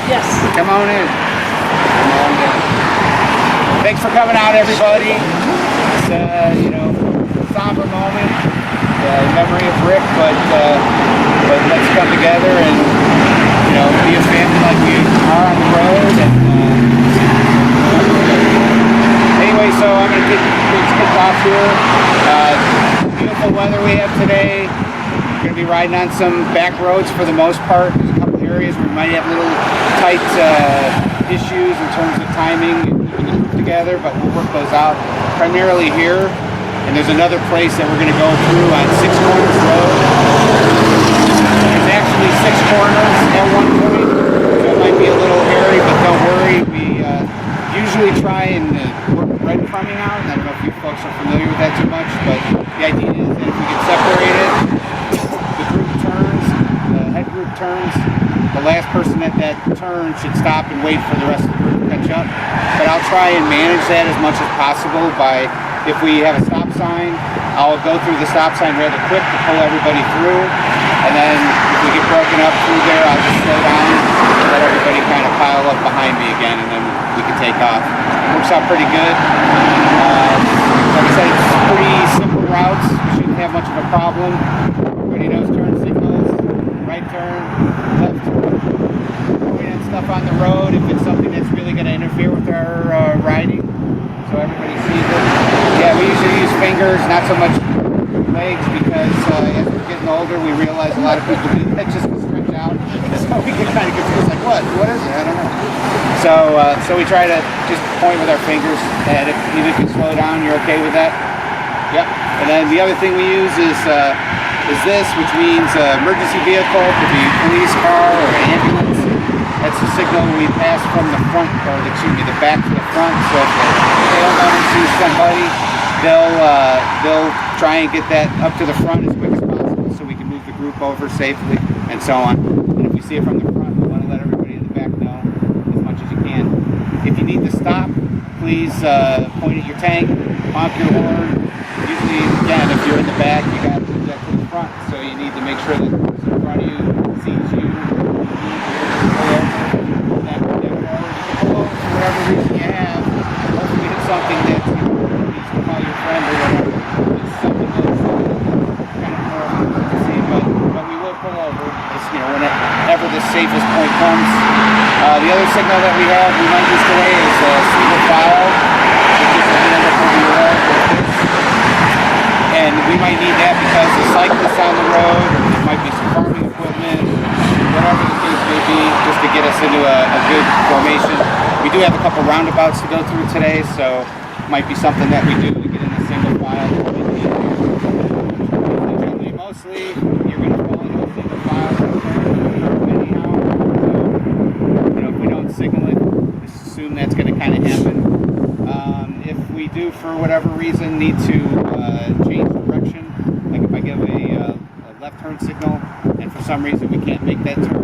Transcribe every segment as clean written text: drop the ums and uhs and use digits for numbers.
Yes. Come on in. Come on in. Thanks for coming out, everybody. It's somber moment, in memory of Rick, but let's come together and be a family like we are on the road. And anyway, so I'm gonna get kicked off here. Beautiful weather we have today. We're gonna be riding on some back roads for the most part. There's a couple areas where we might have little tight issues in terms of timing and keeping the group together, but we'll work those out primarily here. And there's another place that we're going to go through on Six Corners Road. There's actually 6 corners at one point, so it might be a little hairy, but don't worry. We usually try and work breadcrumbing out. I don't know if you folks are familiar with that too much, but the idea is that if we get separated, the group turns, the head group turns, the last person at that turn should stop and wait for the rest of the group to catch up. But I'll try and manage that as much as possible by, if we have a stop sign, I'll go through the stop sign rather quick to pull everybody through. And then if we get broken up through there, I'll just slow down and let everybody kind of pile up behind me again, and then we can take off. Works out pretty good. Like I said, it's pretty simple routes. We shouldn't have much of a problem. Everybody knows turn signals, right turn, left turn, and stuff on the road if it's something that's really going to interfere with our riding. So everybody sees it. Yeah, we usually use fingers, not so much legs, because as we're getting older, we realize a lot of people do that just to stretch out. So we get kind of confused, like, what is it? I don't know. So we try to just point with our fingers, and even if you slow down, you're okay with that. Yep. And then the other thing we use is this, which means emergency vehicle, could be police car or ambulance. That's the signal we pass from the front, or the back to the front. So if the tail gunner sees somebody, they'll try and get that up to the front as quick as possible so we can move the group over safely and so on. And if we see it from the front, we want to let everybody in the back know as much as you can. If you need to stop, please point at your tank, honk your horn. Usually, again, if you're in the back, you got to move that to the front. So you need to make sure that the person in front of you sees you. Whatever reason you have, hopefully it's something that needs to call your friend or whatever. It's something that's kind of more of an emergency, but we will pull over. It's, whenever the safest point comes. The other signal that we might use today is single file, which is the end of the road like this. And we might need that because the cyclists on the road, there might be some farming equipment, whatever the case may be, just to get us into a good formation. We do have a couple roundabouts to go through today, so it might be something that we do to get in a single file. Mostly, you're going to fall into a single file anyhow. So, if we don't signal it, just assume that's going to kind of happen. If we do, for whatever reason, need to change direction, like if I give a left turn signal, and for some reason we can't make that turn,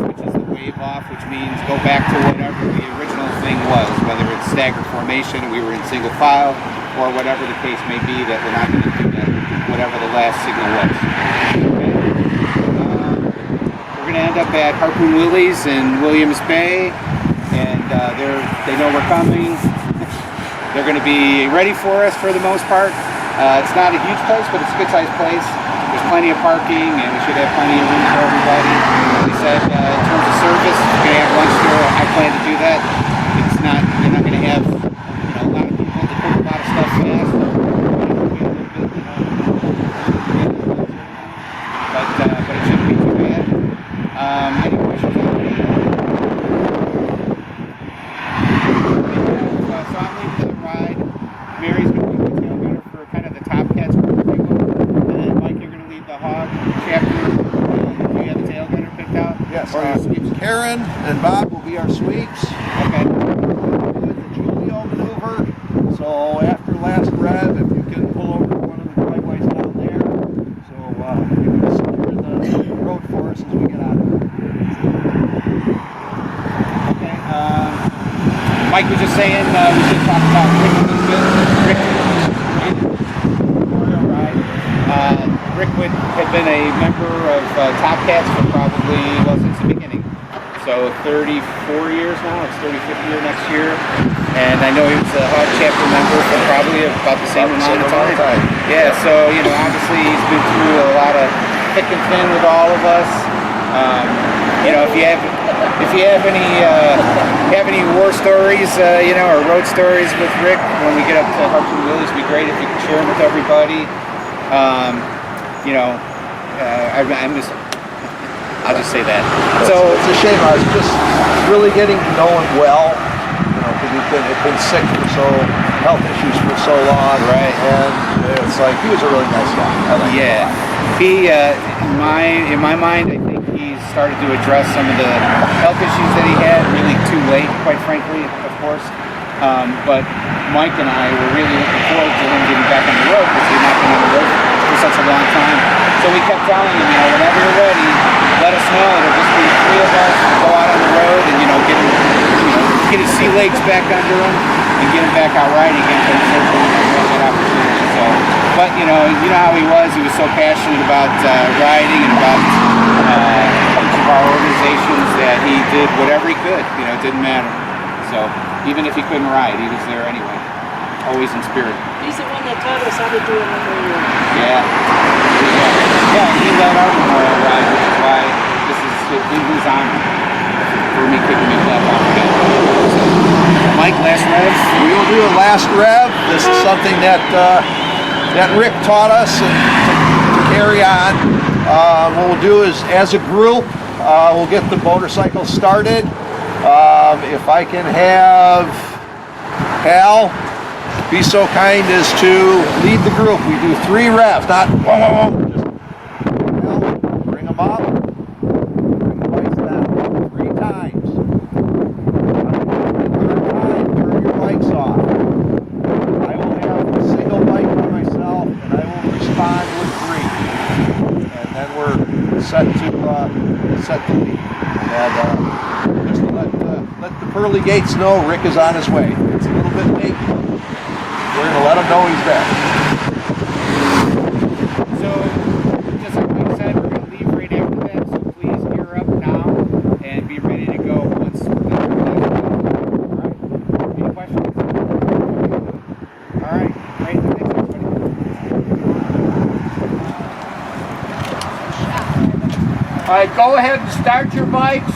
which is the wave off, which means go back to whatever the original thing was, whether it's staggered formation, we were in single file, or whatever the case may be, that we're not going to do that, whatever the last signal was. Okay. We're going to end up at Harpoon Willie's in Williams Bay, and they know we're coming. They're going to be ready for us for the most part. It's not a huge place, but it's a good-sized place. There's plenty of parking, and we should have plenty of room for everybody. Like I said, in terms of service, we're going to have lunch there. I plan to do that. You're not going to have a lot of people to cook a lot of stuff fast. But it shouldn't be too bad. Any questions on me? So I'm leaving to the ride. Mary's going to be the tail gunner for kind of the Top Cats group, if you will. And then Mike, you're going to lead the hog chapter. Do you have a tail gunner picked out? Yes. Or your sweeps? Karen and Bob will be our sweeps. Okay. The Julio maneuver. So after last rev, if you can pull over one of the driveways down there, so you can secure the road for us as we get out of it. Okay. Mike was just saying we should talk about Rick a little bit. Rick, memorial ride. Rick had been a member of Top Cats for probably, since the beginning. so 34 years now. It's 35th year next year. And I know he was a hard chapter member for probably about the same amount of time. Yeah, so, you know, obviously he's been through a lot of thick and thin with all of us. You know, if you have any war stories, you know, or road stories with Rick when we get up to Hartford and Willys, it'd be great if you could share them with everybody. You know, I'll just say that. So it's a shame. I was just really getting to know him well. You know, because he'd been sick for health issues for so long. Right. And it's like he was a really nice guy. I like him a lot. He, in my mind, I think he started to address some of the health issues that he had really too late, quite frankly, of course. But Mike and I were really looking forward to him getting back on the road because he'd not been on the road for such a long time. So we kept telling him, you know, whenever you're ready, let us know. It'll just be the three of us. We'll go out on the road and, you know, get his sea legs back under him and get him back out riding again. But unfortunately, we didn't have that opportunity. So, but you know how he was. He was so passionate about riding and about each of our organizations that he did whatever he could. You know, it didn't matter. So even if he couldn't ride, he was there anyway. Always in spirit. He's the one that taught us how to do it memorial. Yeah. He led our memorial ride, which is why this is in his honor for me kicking me that off again. So, Mike, last rev? We will do a last rev. This is something that Rick taught us and to carry on. What we'll do is, as a group, we'll get the motorcycle started. If I can have Hal be so kind as to lead the group. We do 3 revs, not whoa, whoa, whoa. Just Hal, bring them up, bring the lights down 3 times. Third time, turn your lights off. I will have a single light by myself, and I will respond with 3. And then we're set to leave. And just to let the pearly gates know Rick is on his way. It's a little bit late. We're going to let him know he's there. So, just like Mike said, we're going to leave right after that, so please gear up now and be ready to go once we're done with that. Alright, any questions? Alright, great, thanks everybody. All right, go ahead and start your bikes.